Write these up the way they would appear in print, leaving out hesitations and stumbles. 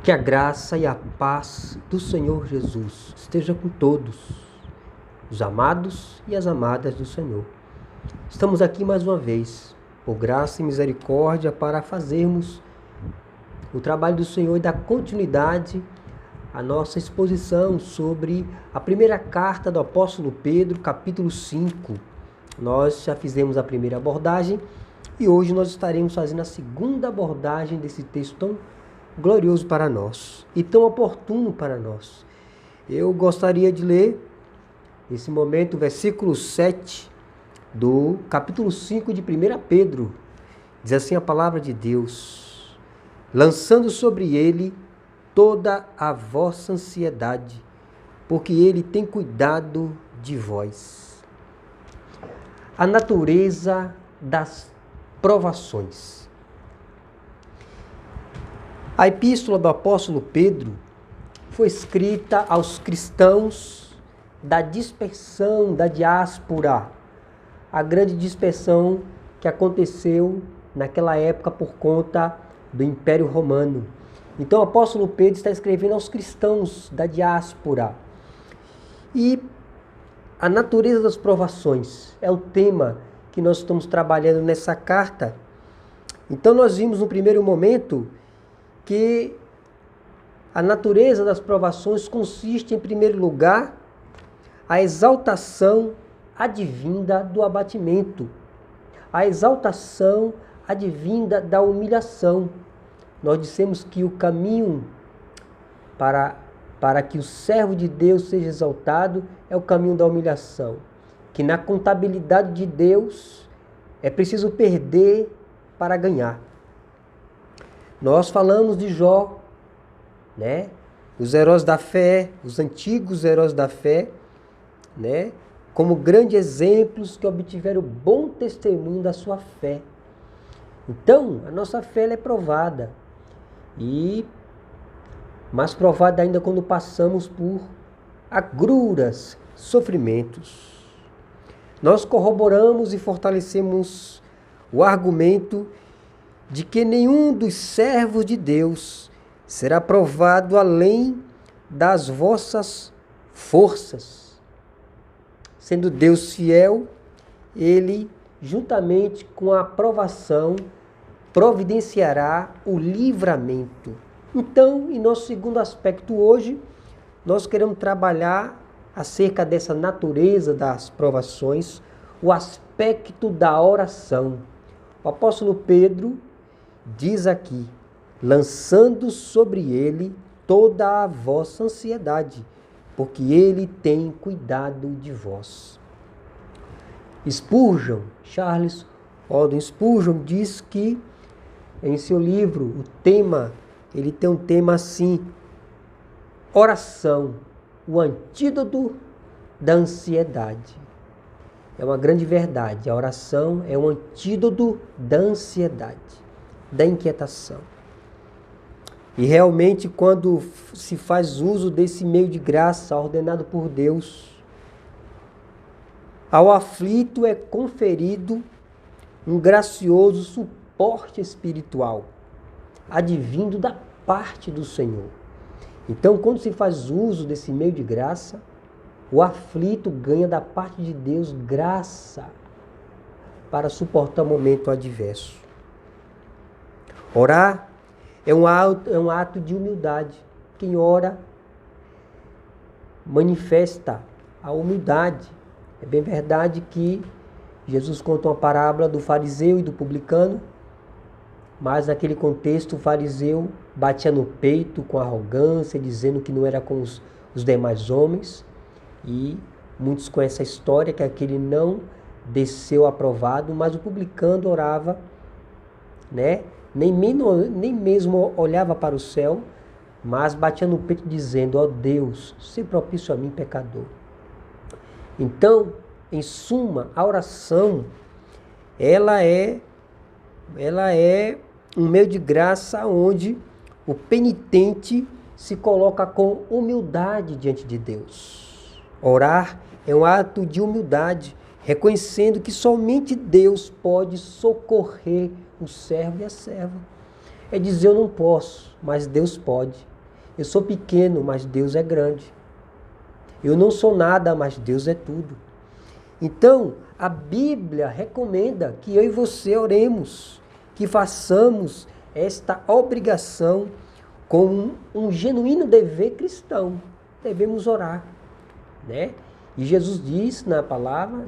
Que a graça e a paz do Senhor Jesus esteja com todos, os amados e as amadas do Senhor. Estamos aqui mais uma vez, por graça e misericórdia, para fazermos o trabalho do Senhor e dar continuidade à nossa exposição sobre a primeira carta do apóstolo Pedro, capítulo 5. Nós já fizemos a primeira abordagem e hoje nós estaremos fazendo a segunda abordagem desse texto tão glorioso para nós e tão oportuno para nós. Eu gostaria de ler, nesse momento, o versículo 7 do capítulo 5 de 1 Pedro. Diz assim a palavra de Deus: lançando sobre ele toda a vossa ansiedade, porque ele tem cuidado de vós. A natureza das provações. A epístola do apóstolo Pedro foi escrita aos cristãos da dispersão, da diáspora, a grande dispersão que aconteceu naquela época por conta do Império Romano. Então o apóstolo Pedro está escrevendo aos cristãos da diáspora. E a natureza das provações é o tema que nós estamos trabalhando nessa carta. Então nós vimos no primeiro momento que a natureza das provações consiste, em primeiro lugar, a exaltação advinda do abatimento, a exaltação advinda da humilhação. Nós dissemos que o caminho para que o servo de Deus seja exaltado é o caminho da humilhação, que na contabilidade de Deus é preciso perder para ganhar. Nós falamos de Jó, né? Os heróis da fé, os antigos heróis da fé, né? Como grandes exemplos que obtiveram bom testemunho da sua fé. Então, a nossa fé ela é provada. E mais provada ainda quando passamos por agruras, sofrimentos. Nós corroboramos e fortalecemos o argumento de que nenhum dos servos de Deus será provado além das vossas forças. Sendo Deus fiel, Ele, juntamente com a provação, providenciará o livramento. Então, em nosso segundo aspecto hoje, nós queremos trabalhar acerca dessa natureza das provações, o aspecto da oração. O apóstolo Pedro diz aqui: lançando sobre ele toda a vossa ansiedade, porque ele tem cuidado de vós. Spurgeon, Charles Haddon Spurgeon, diz que em seu livro, ele tem um tema assim: oração, o antídoto da ansiedade. É uma grande verdade, a oração é um antídoto da ansiedade, da inquietação. E realmente, quando se faz uso desse meio de graça ordenado por Deus, ao aflito é conferido um gracioso suporte espiritual, advindo da parte do Senhor. Então, quando se faz uso desse meio de graça, o aflito ganha da parte de Deus graça para suportar o momento adverso. Orar é um ato de humildade. Quem ora manifesta a humildade. É bem verdade que Jesus conta uma parábola do fariseu e do publicano, mas naquele contexto o fariseu batia no peito com arrogância, dizendo que não era como os demais homens. E muitos conhecem a história que aquele não desceu aprovado, mas o publicano orava, né? Nem mesmo olhava para o céu, mas batia no peito dizendo: ó Deus, se propício a mim, pecador. Então, em suma, a oração, ela é um meio de graça onde o penitente se coloca com humildade diante de Deus. Orar é um ato de humildade, reconhecendo que somente Deus pode socorrer o servo e a serva. É dizer: eu não posso, mas Deus pode. Eu sou pequeno, mas Deus é grande. Eu não sou nada, mas Deus é tudo. Então, a Bíblia recomenda que eu e você oremos, que façamos esta obrigação com um genuíno dever cristão. Devemos orar, né? E Jesus diz na palavra,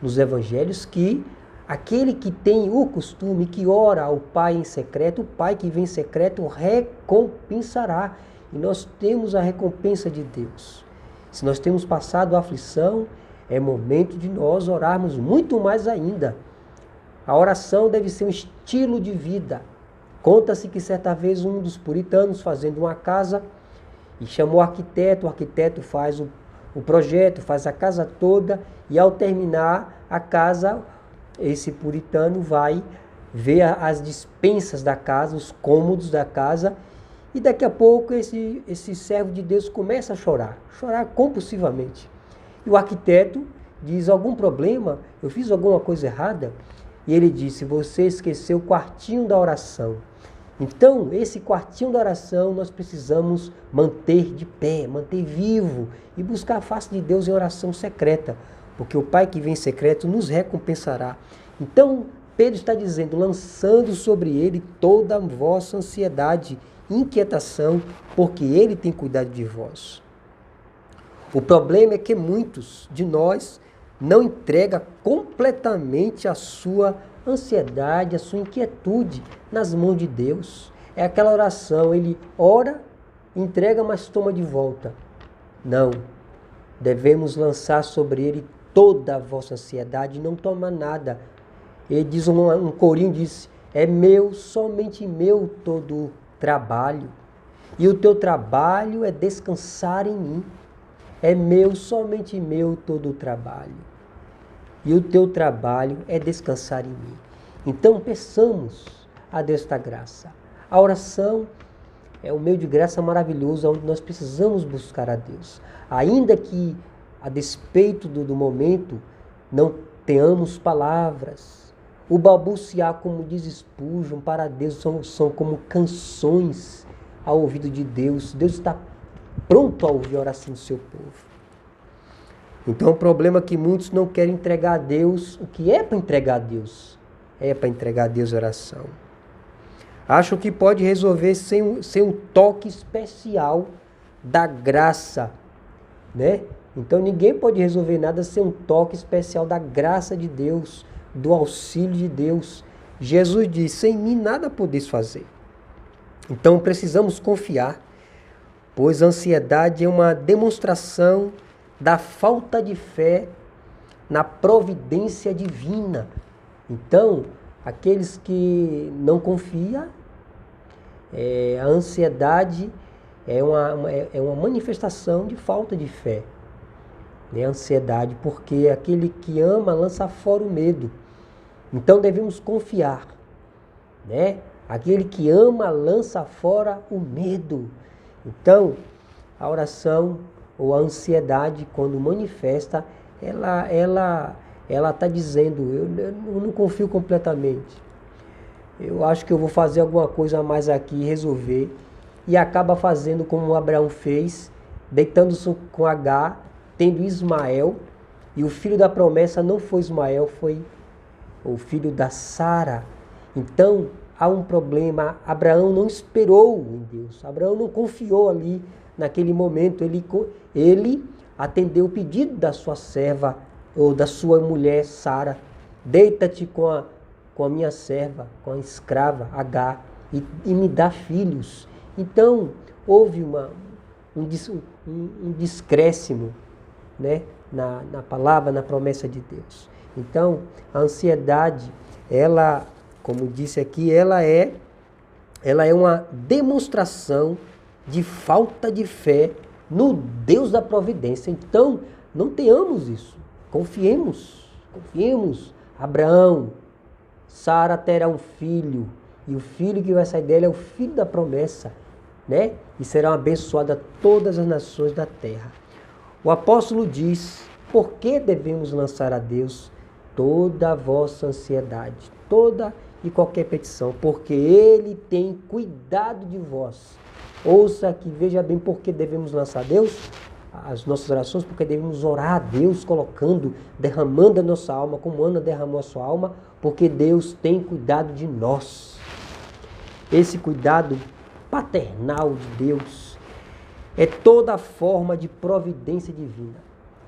nos evangelhos, que aquele que tem o costume, que ora ao Pai em secreto, o Pai que vem em secreto recompensará. E nós temos a recompensa de Deus. Se nós temos passado a aflição, é momento de nós orarmos muito mais ainda. A oração deve ser um estilo de vida. Conta-se que certa vez um dos puritanos fazendo uma casa e chamou o arquiteto faz o projeto, faz a casa toda e ao terminar a casa, esse puritano vai ver as despensas da casa, os cômodos da casa e daqui a pouco esse servo de Deus começa a chorar compulsivamente. E o arquiteto diz, algum problema? Eu fiz alguma coisa errada? E ele disse, você esqueceu o quartinho da oração. Então, esse quartinho da oração nós precisamos manter de pé, manter vivo e buscar a face de Deus em oração secreta, porque o Pai que vem em secreto nos recompensará. Então, Pedro está dizendo, lançando sobre ele toda a vossa ansiedade, inquietação, porque ele tem cuidado de vós. O problema é que muitos de nós não entregam completamente a sua ansiedade, a sua inquietude nas mãos de Deus. É aquela oração, ele ora, entrega, mas toma de volta. Não, devemos lançar sobre ele toda a vossa ansiedade e não toma nada. Ele diz, um corinho diz, é meu, somente meu todo o trabalho. E o teu trabalho é descansar em mim. É meu, somente meu todo o trabalho. E o teu trabalho é descansar em mim. Então peçamos a Deus esta graça. A oração é um meio de graça maravilhoso, onde nós precisamos buscar a Deus. Ainda que, a despeito do momento, não tenhamos palavras. O balbuciar, como diz Spurgeon, para Deus são como canções ao ouvido de Deus. Deus está pronto a ouvir a oração do seu povo. Então o problema é que muitos não querem entregar a Deus o que é para entregar a Deus. É para entregar a Deus a oração. Acham que pode resolver sem um toque especial da graça, né? Então ninguém pode resolver nada sem um toque especial da graça de Deus, do auxílio de Deus. Jesus diz, sem mim nada podeis fazer. Então precisamos confiar, pois a ansiedade é uma demonstração da falta de fé na providência divina. Então, aqueles que não confiam, a ansiedade é uma manifestação de falta de fé. Né? A ansiedade, porque aquele que ama lança fora o medo. Então devemos confiar. Né? Aquele que ama lança fora o medo. Então, a oração ou a ansiedade, quando manifesta, ela está dizendo, eu não confio completamente. Eu acho que eu vou fazer alguma coisa a mais aqui e resolver. E acaba fazendo como Abraão fez, deitando-se com Agar, tendo Ismael. E o filho da promessa não foi Ismael, foi o filho da Sara. Então, há um problema. Abraão não esperou em Deus. Abraão não confiou ali naquele momento. Ele atendeu o pedido da sua serva, ou da sua mulher Sara. Deita-te com a minha serva, com a escrava Agar, e me dá filhos. Então, houve um descréscimo, né, na palavra, na promessa de Deus. Então, a ansiedade, ela, como disse aqui, ela é uma demonstração de falta de fé no Deus da providência. Então, não tenhamos isso. Confiemos. Abraão, Sara terá um filho, e o filho que vai sair dela é o filho da promessa, né? E serão abençoadas todas as nações da terra. O apóstolo diz, por que devemos lançar a Deus toda a vossa ansiedade, toda e qualquer petição, porque Ele tem cuidado de vós. Ouça aqui, veja bem por que devemos lançar a Deus as nossas orações, porque devemos orar a Deus, colocando, derramando a nossa alma, como Ana derramou a sua alma, porque Deus tem cuidado de nós. Esse cuidado paternal de Deus é toda forma de providência divina.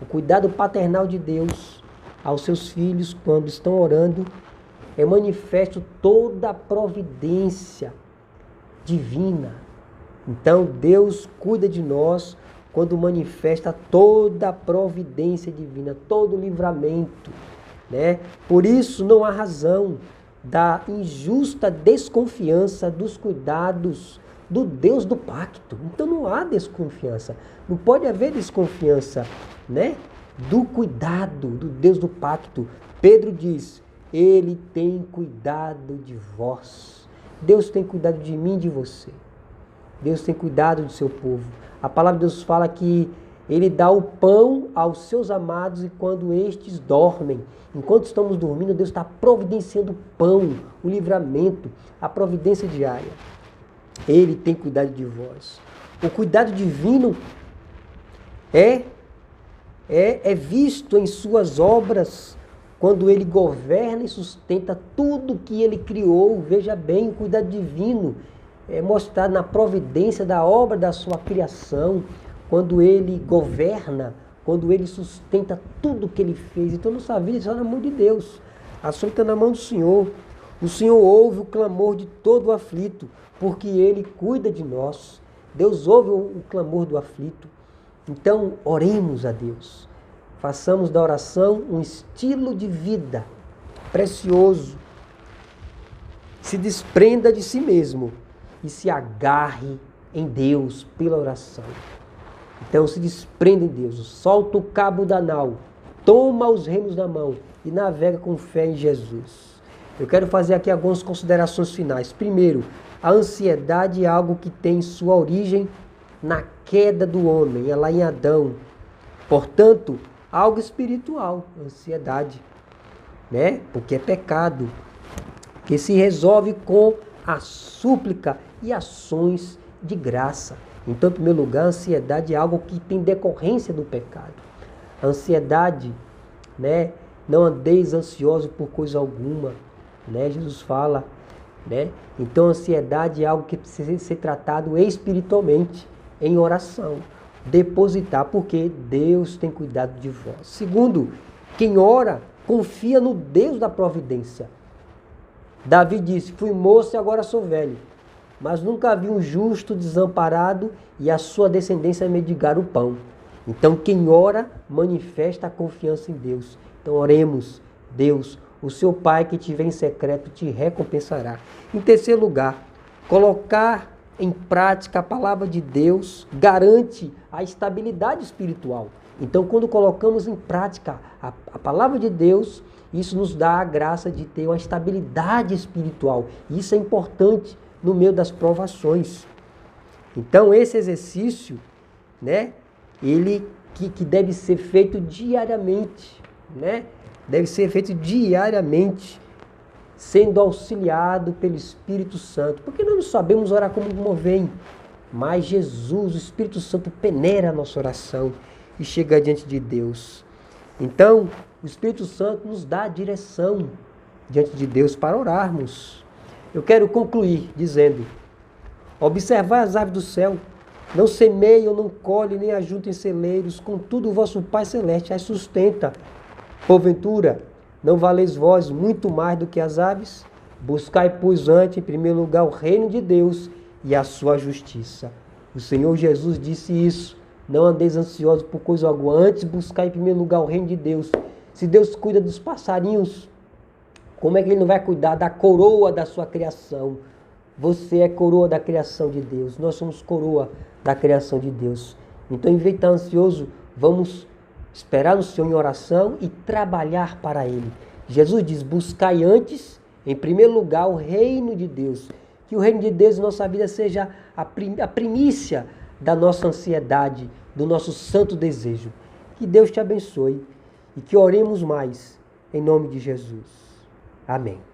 O cuidado paternal de Deus aos seus filhos, quando estão orando, é manifesto toda a providência divina. Então, Deus cuida de nós quando manifesta toda a providência divina, todo o livramento, né? Por isso, não há razão da injusta desconfiança dos cuidados do Deus do pacto. Então, não há desconfiança. Não pode haver desconfiança, né? Do cuidado do Deus do pacto. Pedro diz: Ele tem cuidado de vós. Deus tem cuidado de mim e de você. Deus tem cuidado do seu povo. A palavra de Deus fala que Ele dá o pão aos seus amados e quando estes dormem. Enquanto estamos dormindo, Deus está providenciando o pão, o livramento, a providência diária. Ele tem cuidado de vós. O cuidado divino é visto em suas obras, quando Ele governa e sustenta tudo que Ele criou. Veja bem, o cuidado divino é mostrado na providência da obra da sua criação, quando Ele governa, quando Ele sustenta tudo que Ele fez. Então, nossa vida está na mão de Deus. A sua está na mão do Senhor. O Senhor ouve o clamor de todo o aflito, porque Ele cuida de nós. Deus ouve o clamor do aflito. Então, oremos a Deus. Façamos da oração um estilo de vida precioso. Se desprenda de si mesmo e se agarre em Deus pela oração. Então, se desprenda em Deus. Solta o cabo da nau. Toma os remos na mão e navega com fé em Jesus. Eu quero fazer aqui algumas considerações finais. Primeiro, a ansiedade é algo que tem sua origem na queda do homem, é lá em Adão. Portanto, algo espiritual, ansiedade, né? Porque é pecado, que se resolve com a súplica e ações de graça. Então, em primeiro lugar, a ansiedade é algo que tem decorrência do pecado. A ansiedade, né? Não andeis ansioso por coisa alguma, né? Jesus fala, né? Então, a ansiedade é algo que precisa ser tratado espiritualmente, em oração. Depositar, porque Deus tem cuidado de vós. Segundo, quem ora confia no Deus da providência. Davi disse: fui moço e agora sou velho, mas nunca vi um justo desamparado e a sua descendência mendigar o pão. Então quem ora manifesta a confiança em Deus. Então oremos. Deus, o seu Pai que te vê em secreto te recompensará. Em terceiro lugar, colocar em prática a palavra de Deus garante a estabilidade espiritual. Então, quando colocamos em prática a palavra de Deus, isso nos dá a graça de ter uma estabilidade espiritual. Isso é importante no meio das provações. Então, esse exercício, né, ele que deve ser feito diariamente, né? Deve ser feito diariamente, sendo auxiliado pelo Espírito Santo. Porque nós não sabemos orar como convém, mas Jesus, o Espírito Santo, peneira a nossa oração e chega diante de Deus. Então, o Espírito Santo nos dá a direção diante de Deus para orarmos. Eu quero concluir dizendo: observai as aves do céu, não semeiam, não colhem, nem ajuntam em celeiros, contudo o vosso Pai Celeste as sustenta. Porventura, não valeis vós muito mais do que as aves? Buscai, pois, antes, em primeiro lugar, o reino de Deus e a sua justiça. O Senhor Jesus disse isso. Não andeis ansiosos por coisa alguma. Antes, buscai em primeiro lugar o reino de Deus. Se Deus cuida dos passarinhos, como é que Ele não vai cuidar da coroa da sua criação? Você é coroa da criação de Deus. Nós somos coroa da criação de Deus. Então, em vez de estar ansioso, vamos esperar no Senhor em oração e trabalhar para Ele. Jesus diz: buscai antes, em primeiro lugar, o reino de Deus. Que o reino de Deus em nossa vida seja a primícia da nossa ansiedade, do nosso santo desejo. Que Deus te abençoe e que oremos mais, em nome de Jesus. Amém.